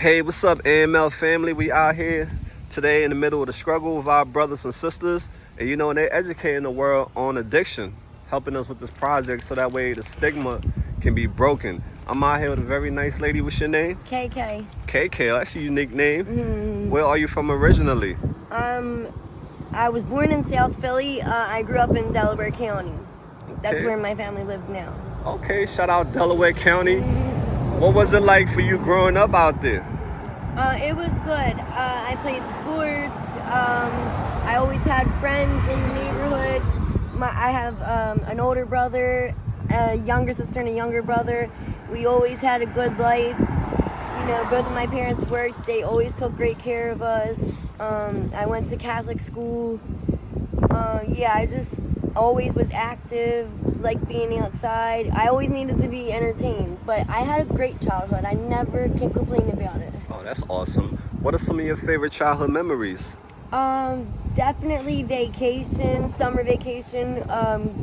Hey, what's up, AML family? We out here today in the middle of the struggle with our brothers and sisters. And and they're educating the world on addiction, helping us with this project so that way the stigma can be broken. I'm out here with a very nice lady. What's your name? KK. KK, that's a unique name. Mm-hmm. Where are you from originally? I was born in South Philly. I grew up in Delaware County. That's Okay. where my family lives now. Okay, shout out Delaware County. Mm-hmm. What was it like for you growing up out there? It was good. I played sports. I always had friends in the neighborhood. I have an older brother, a younger sister, and a younger brother. We always had a good life. Both of my parents worked. They always took great care of us. I went to Catholic school. I just always was active, like being outside. I always needed to be entertained, but I had a great childhood. I never can complain about it. Oh, that's awesome. What are some of your favorite childhood memories? Definitely vacation, summer vacation,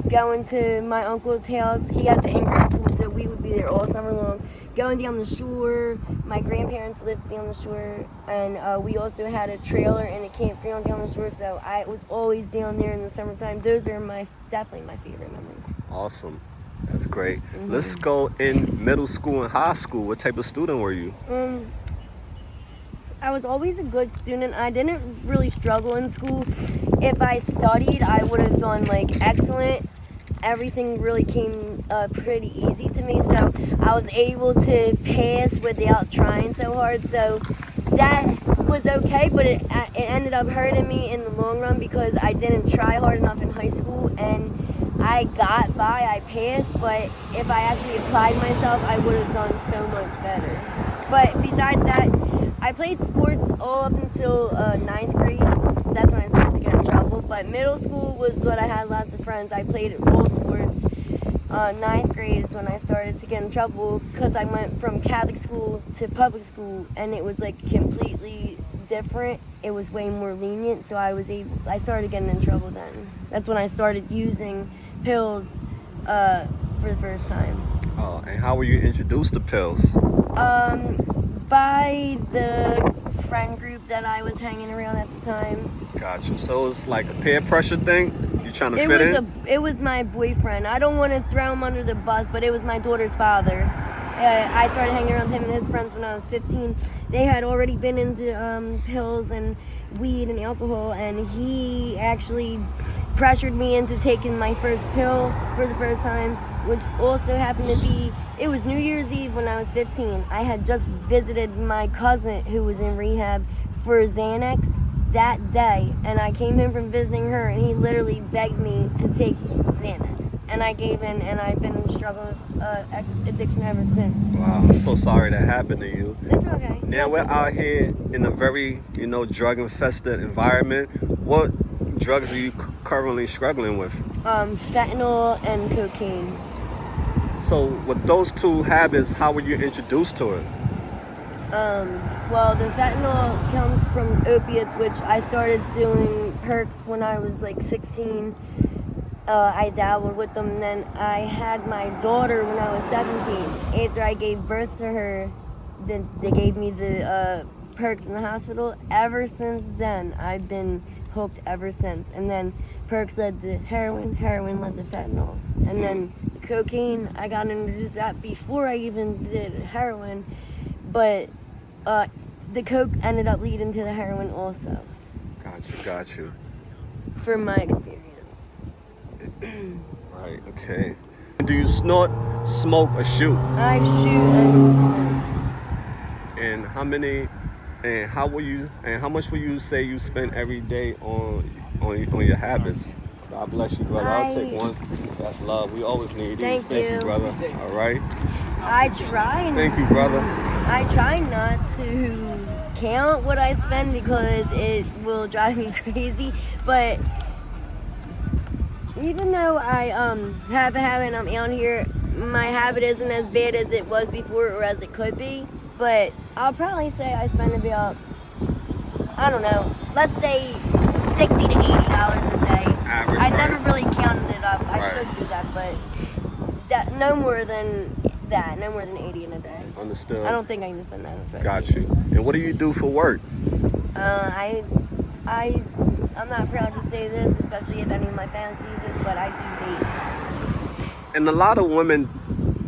going to my uncle's house. He has an in-ground pool, so we would be there all summer long. Going down the shore. My grandparents lived down the shore, and we also had a trailer and a campground down the shore, so I was always down there in the summertime. Those are definitely my favorite memories. Awesome. That's great. Mm-hmm. Let's go in middle school and high school. What type of student were you? I was always a good student. I didn't really struggle in school. If I studied, I would have done excellent. Everything really came pretty easy to me, so I was able to pass without trying so hard. So that was okay, but it ended up hurting me in the long run because I didn't try hard enough in high school, and I got by, I passed, but if I actually applied myself, I would have done so much better. But besides that, I played sports all up until 9th grade. That's when I started to get in trouble. But middle school was good. I had lots of friends. I played all sports. 9th grade is when I started to get in trouble because I went from Catholic school to public school, and it was completely different. It was way more lenient, so I started getting in trouble then. That's when I started using pills for the first time. Oh, and how were you introduced to pills? By the friend group that I was hanging around at the time. Gotcha. So it's like a peer pressure thing? You trying to fit in? It was my boyfriend. I don't want to throw him under the bus, but it was my daughter's father. I started hanging around him and his friends when I was 15. They had already been into pills and weed and alcohol, and he actually pressured me into taking my first pill for the first time, which also happened to be, it was New Year's Eve when I was 15. I had just visited my cousin who was in rehab for Xanax that day, and I came in from visiting her, and he literally begged me to take Xanax. And I gave in, and I've been struggling with addiction ever since. Wow, I'm so sorry that happened to you. It's okay. Now we're out here in a very, drug-infested environment. What drugs are you currently struggling with? Fentanyl and cocaine. So with those two habits, how were you introduced to it? Well, the fentanyl comes from opiates, which I started doing perks when I was 16. I dabbled with them, and then I had my daughter when I was 17. After I gave birth to her, then they gave me the perks in the hospital. Ever since then, I've been hooked ever since. And then perks led to heroin led to fentanyl. And then cocaine, I got introduced to that before I even did heroin, but the coke ended up leading to the heroin also. Got you. From my experience. Right, okay. Do you snort, smoke, or shoot? I shoot and smoke. And how much will you say you spend every day on your habits? God bless you, brother. I'll take one. That's love. We always need these. Thank you, brother. All right. I try. Thank you, brother. I try not to count what I spend because it will drive me crazy. But even though I have a habit and I'm out here, my habit isn't as bad as it was before or as it could be. But I'll probably say I spend about, I don't know, let's say $60 to $80 a day. Average, I right? never really counted it up. I Right. should do that, but no more than that, no more than 80 in a day. Understood. I don't think I can spend that much. Got you. And what do you do for work? I'm not proud to say this, especially if any of my fans see this, but I do dates. And a lot of women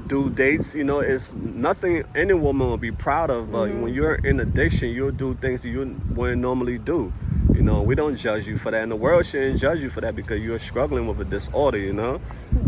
do dates. You know, it's nothing any woman will be proud of, but when you're in addiction, you'll do things that you wouldn't normally do. You know, we don't judge you for that, and the world shouldn't judge you for that because you're struggling with a disorder, you know?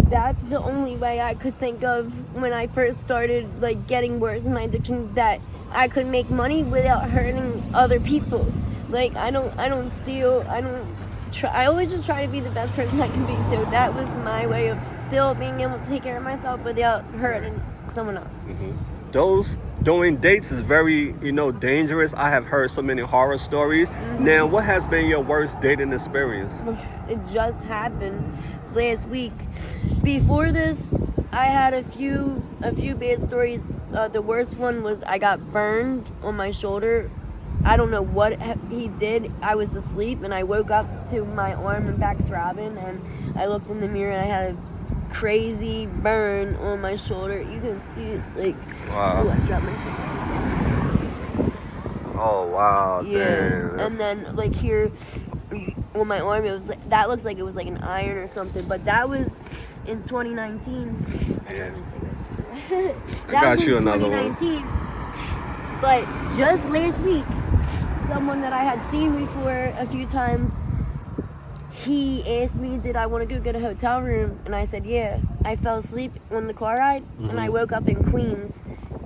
That's the only way I could think of when I first started, like, getting worse in my addiction, that I could make money without hurting other people. Like, I don't steal, I always just try to be the best person I can be, so that was my way of still being able to take care of myself without hurting someone else. Doing dates is very, dangerous. I have heard so many horror stories. Now, what has been your worst dating experience? It just happened last week. Before this, I had a few bad stories. The worst one was I got burned on my shoulder. I don't know what he did. I was asleep and I woke up to my arm and back throbbing, and I looked in the mirror and I had a crazy burn on my shoulder. You can see it, like, wow. Ooh, I dropped myself. Oh wow, yeah. damn. And then, like, here on my arm, it was like, that looks like it was like an iron or something, but that was in 2019. Yeah. That got was you in another one. 2019. But just last week, someone that I had seen before a few times, he asked me, did I want to go get a hotel room? And I said, yeah. I fell asleep on the car ride, and I woke up in Queens,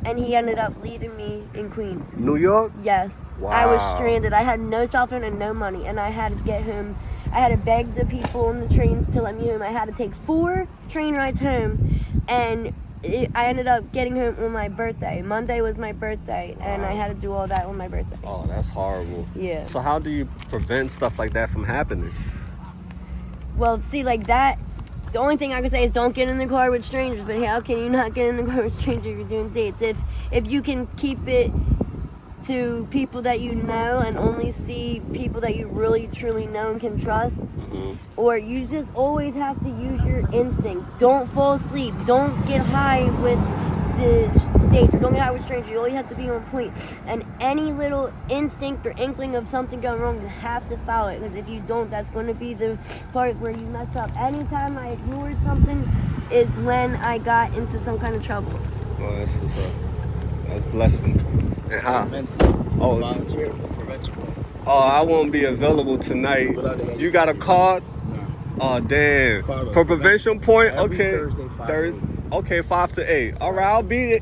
and he ended up leaving me in Queens. New York? Yes. Wow. I was stranded. I had no cell phone and no money, and I had to get home. I had to beg the people on the trains to let me home. I had to take 4 train rides home, and I ended up getting home on my birthday. Monday was my birthday, and I had to do all that on my birthday. Oh, that's horrible. Yeah. So how do you prevent stuff like that from happening? Well, see, like that, the only thing I can say is don't get in the car with strangers, but how can you not get in the car with strangers if you're doing dates? If you can keep it to people that you know and only see people that you really truly know and can trust, or you just always have to use your instinct. Don't fall asleep. Don't get high with the dates, or don't get high with strangers. You always have to be on point. And any little instinct or inkling of something going wrong, you have to follow it, because if you don't, that's going to be the part where you mess up. Anytime I ignored something is when I got into some kind of trouble. Oh, that's what's up. That's blessing. And how? Oh, volunteer for prevention. Oh, I won't be available tonight. You got a card? No. Oh, damn. Carlos, For prevention point? every Okay. Thursday, 5 to 8. Okay, 5 to 8. All right,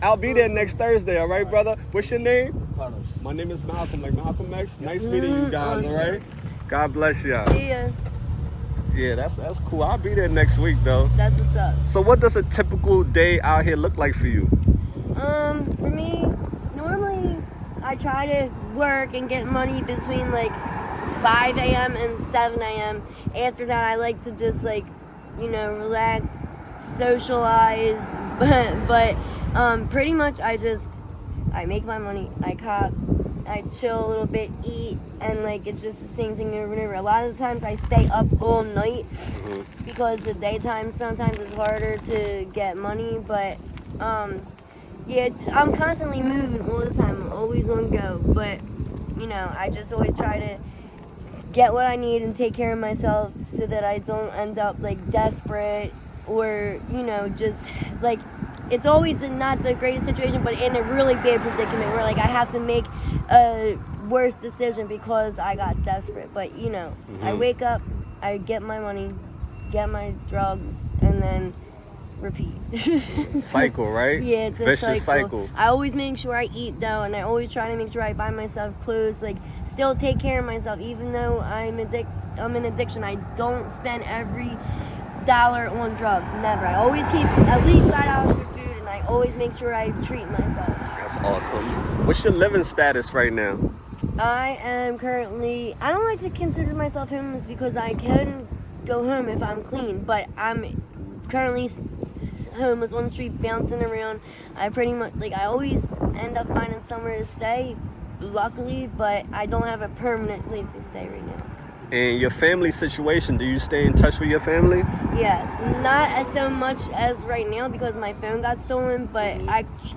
I'll be there next Thursday. All right, brother. What's your name? Carlos. My name is Malcolm, like Malcolm X. Nice meeting you guys. All right. God bless y'all. See ya. Yeah, that's cool. I'll be there next week though. That's what's up. So, what does a typical day out here look like for you? For me, normally I try to work and get money between like 5 a.m. and 7 a.m. After that, I like to just relax, socialize, but pretty much I make my money, I cop, I chill a little bit, eat, and it's just the same thing over and over. A lot of the times I stay up all night because the daytime sometimes is harder to get money, but yeah, I'm constantly moving all the time. I'm always on go. But, I just always try to get what I need and take care of myself so that I don't end up, desperate or, just, it's always not the greatest situation, but in a really bad predicament where, I have to make a worse decision because I got desperate. But, I wake up, I get my money, get my drugs, and then repeat. Cycle, right? Yeah, it's a vicious cycle. I always make sure I eat though, and I always try to make sure I buy myself clothes, still take care of myself, even though I'm in addiction. I don't spend every dollar on drugs, never. I always keep at least $5 for food, and I always make sure I treat myself. That's awesome. What's your living status right now? I am currently, I don't like to consider myself homeless because I can go home if I'm clean, but I'm currently homeless on the street, bouncing around. I pretty much, I always end up finding somewhere to stay, luckily, but I don't have a permanent place to stay right now. And your family situation, do you stay in touch with your family? Yes, not as so much as right now because my phone got stolen, but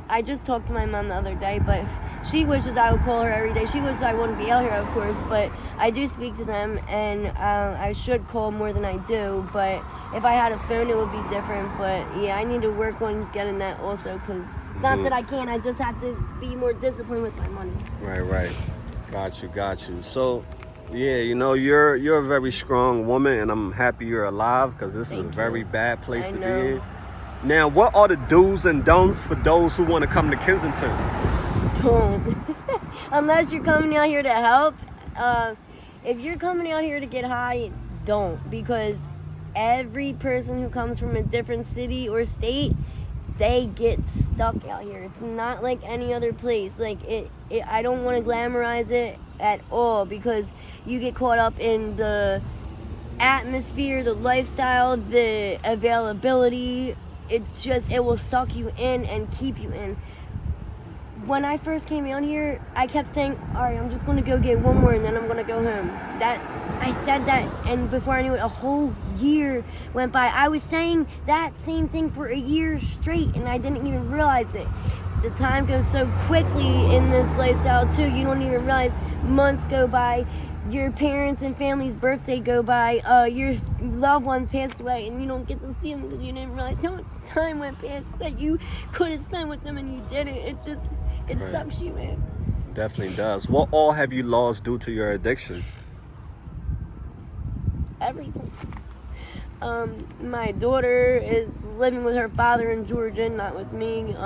I just talked to my mom the other day, but she wishes I would call her every day. She wishes I wouldn't be out here, of course, but I do speak to them, and I should call more than I do, but if I had a phone, it would be different. But yeah, I need to work on getting that also, because it's not that I can't, I just have to be more disciplined with my money. Right. Got you. So, yeah, you know, you're a very strong woman, and I'm happy you're alive, because this is a very bad place to be in. Now, what are the do's and don'ts for those who want to come to Kensington? Don't. Unless you're coming out here to help. If you're coming out here to get high, don't. Because every person who comes from a different city or state, they get stuck out here. It's not like any other place. Like I don't want to glamorize it at all, because you get caught up in the atmosphere, the lifestyle, the availability. It will suck you in and keep you in. When I first came out here, I kept saying, all right, I'm just going to go get one more and then I'm going to go home. I said that, and before I knew it, a whole year went by. I was saying that same thing for a year straight, and I didn't even realize it. The time goes so quickly in this lifestyle, too. You don't even realize months go by. Your parents' and family's birthday go by. Your loved ones passed away, and you don't get to see them because you didn't realize how much time went past that you could have spent with them and you didn't. It sucks you in. Definitely does. What all have you lost due to your addiction? Everything. My daughter is living with her father in Georgia, not with me.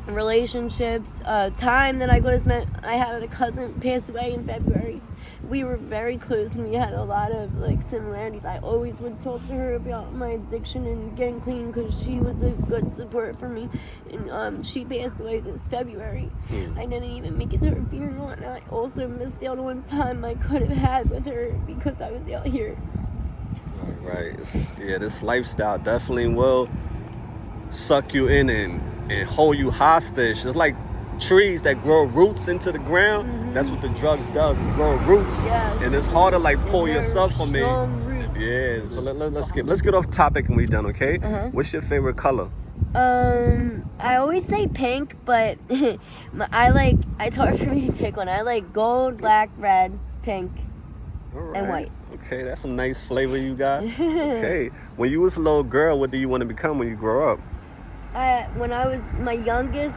Relationships, time that I could have spent. I had a cousin pass away in February. We were very close and we had a lot of similarities. I always would talk to her about my addiction and getting clean because she was a good support for me. And she passed away this February. I didn't even make it to her funeral, and I also missed out on time I could have had with her because I was out here. Right. This lifestyle definitely will suck you in and hold you hostage. It's like trees that grow roots into the ground. That's what the drugs does. It grow roots, and it's hard to pull yourself from it. Yeah. So let's get off topic and we done. Okay. What's your favorite color? I always say pink, but it's hard for me to pick one. I like gold, black, red, pink, and white. Okay, that's some nice flavor you got. Okay. When you was a little girl, what do you want to become when you grow up? When I was my youngest,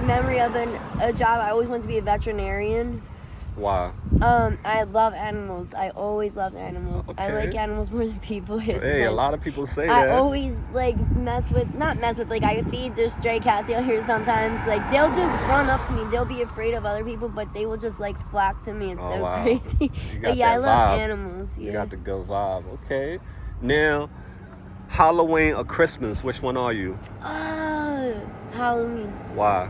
memory of a job, I always wanted to be a veterinarian. Why? I love animals. I always loved animals. Okay. I like animals more than people. A lot of people say I that. always I feed the stray cats out here sometimes. They'll just run up to me. They'll be afraid of other people, but they will just flock to me. It's so crazy. But yeah, I love animals. Yeah. You got the good vibe. Okay. Now, Halloween or Christmas, which one are you? Halloween. Why?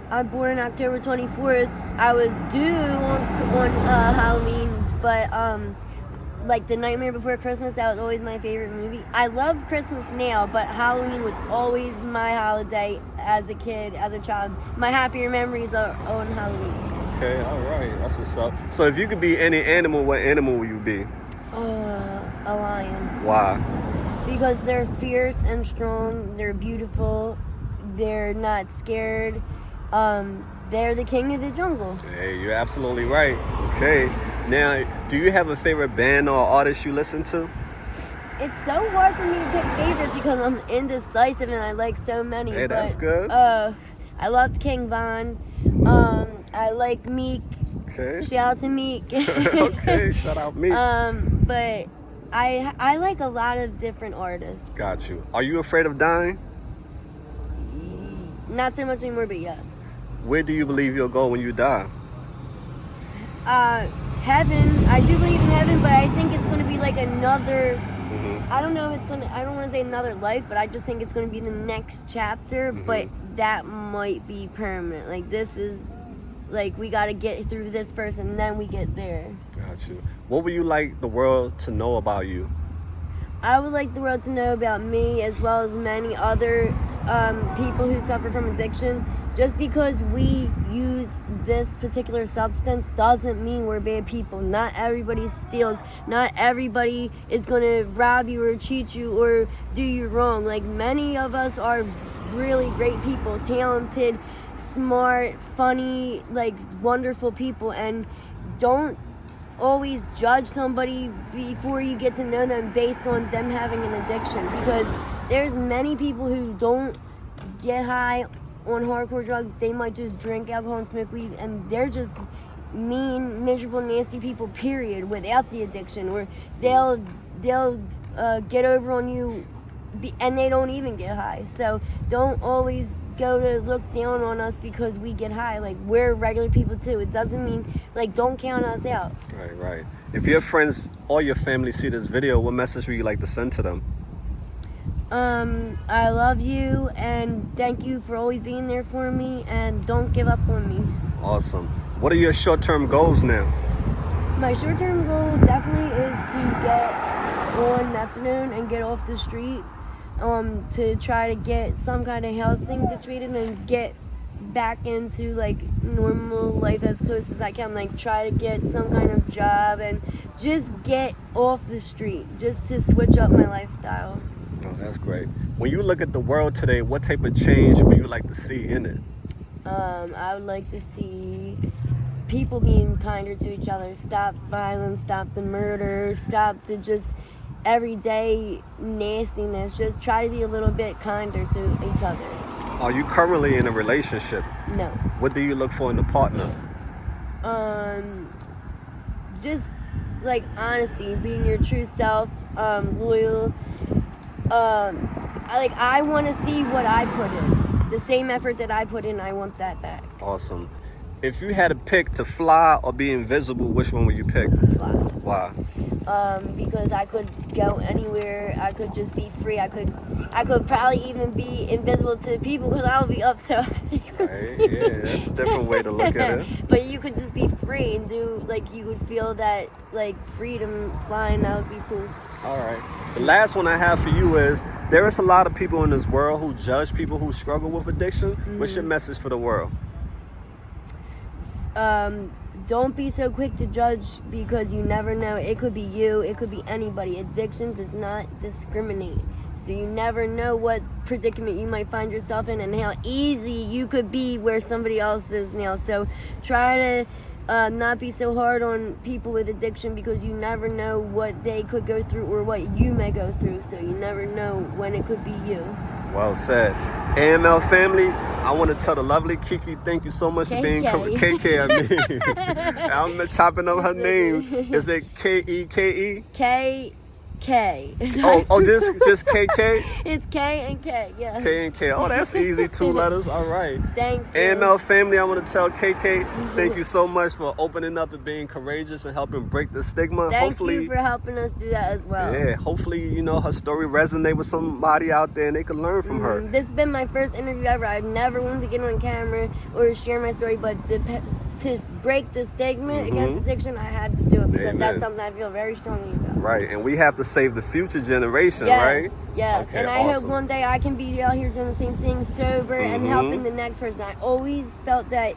I'm born October 24th. I was due on Halloween, but The Nightmare Before Christmas, that was always my favorite movie. I love Christmas now, but Halloween was always my holiday as a kid, as a child. My happier memories are on Halloween. Okay, all right, that's what's up. So if you could be any animal, what animal would you be? A lion. Why? Because they're fierce and strong. They're beautiful. They're not scared. They're the king of the jungle. Hey, you're absolutely right. Okay. Now, do you have a favorite band or artist you listen to? It's so hard for me to pick favorites because I'm indecisive and I like so many. Hey, that's good. I loved King Von. I like Meek. Okay. Shout out to Meek. Okay, shout out Meek. But I like a lot of different artists. Got you. Are you afraid of dying? Not so much anymore, but yes. Where do you believe you'll go when you die? Heaven. I do believe in heaven, but I think it's going to be another... I don't know if it's going to... I don't want to say another life, but I just think it's going to be the next chapter, but that might be permanent. This is... we got to get through this first, and then we get there. Got you. What would you like the world to know about you? I would like the world to know about me, as well as many other people who suffer from addiction. just because we use this particular substance doesn't mean we're bad people. Not everybody steals. Not everybody is gonna rob you or cheat you or do you wrong. Like, many of us are really great people, talented, smart, funny, like, wonderful people. And don't always judge somebody before you get to know them based on them having an addiction, because there's many people who don't get high on hardcore drugs. They might just drink alcohol and smoke weed, and they're just mean, miserable, nasty people, period, without the addiction. Or they'll get over on you and they don't even get high. So don't always go to look down on us because we get high. Like, we're regular people too. It doesn't mean, like, don't count us out. Right. If your friends or your family see this video, what message would you like to send to them? I love you, and thank you for always being there for me, and don't give up on me. Awesome. What are your short-term goals now? My short-term goal definitely is to get on methadone and get off the street, to try to get some kind of housing situated and get back into, like, normal life as close as I can. Like, try to get some kind of job and just get off the street, just to switch up my lifestyle. Oh, that's great. When you look at the world today, what type of change would you like to see in it? I would like to see people being kinder to each other, stop violence, stop the murder, stop the just everyday nastiness. Just try to be a little bit kinder to each other. Are you currently in a relationship? No. What do you look for in a partner? Just, like, honesty, being your true self, loyal. I want to see what I put in. The same effort that I put in, I want that back. Awesome. If you had to pick to fly or be invisible, which one would you pick? Fly. Why? Because I could go anywhere. I could just be free. I could probably even be invisible to people because I would be up, so I think Yeah, that's a different way to look at it. But you could just be free and do, like, you would feel that, like, freedom flying. That would be cool. All right. The last one I have for you is, there is a lot of people in this world who judge people who struggle with addiction. What's your message for the world? Don't be so quick to judge, because you never know. It could be you. It could be anybody. Addiction does not discriminate. So you never know what predicament you might find yourself in and how easy you could be where somebody else is now. So try to not be so hard on people with addiction, because you never know what they could go through or what you may go through. So you never know when it could be you. Well said. AML family, I want to tell the lovely Kiki, thank you so much for being KK. I'm chopping up her name. Is it Keke? K. Oh, just KK? It's K and K, yeah. K and K. Oh, that's easy. 2 letters. All right. Thank you. AML family, I want to tell KK, thank you so much for opening up and being courageous and helping break the stigma. Thank you for helping us do that as well. Yeah, hopefully, her story resonate with somebody out there and they can learn from her. This has been my first interview ever. I've never wanted to get on camera or share my story, but to break the stigma against addiction, I had to do it, because that's something I feel very strongly about. Right, and we have to save the future generation, yes, right? Yes, okay, and I hope one day I can be out here doing the same thing, sober and helping the next person. I always felt that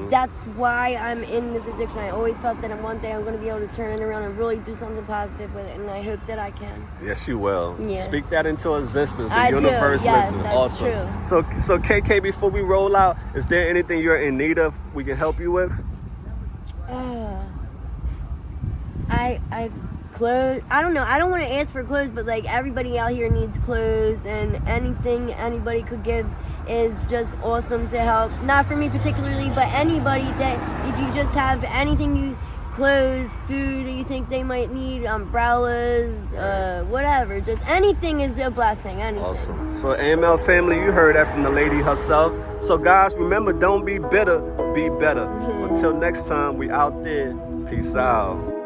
that's why I'm in this addiction. I always felt that one day I'm going to be able to turn it around and really do something positive with it, and I hope that I can. Yes, you will. Yeah. Speak that into existence. The I universe do. Yes, listens. that's Awesome. true. So KK, before we roll out, is there anything you're in need of we can help you with? I clothes. I don't know. I don't want to ask for clothes, but, like, everybody out here needs clothes, and anything anybody could give is just awesome to help. Not for me particularly, but anybody that, if you just have anything, clothes, food you think they might need, umbrellas, whatever, just anything is a blessing. Anything. Awesome. So AML family, you heard that from the lady herself. So guys, remember, don't be bitter, be better. Until next time, we out there. Peace out.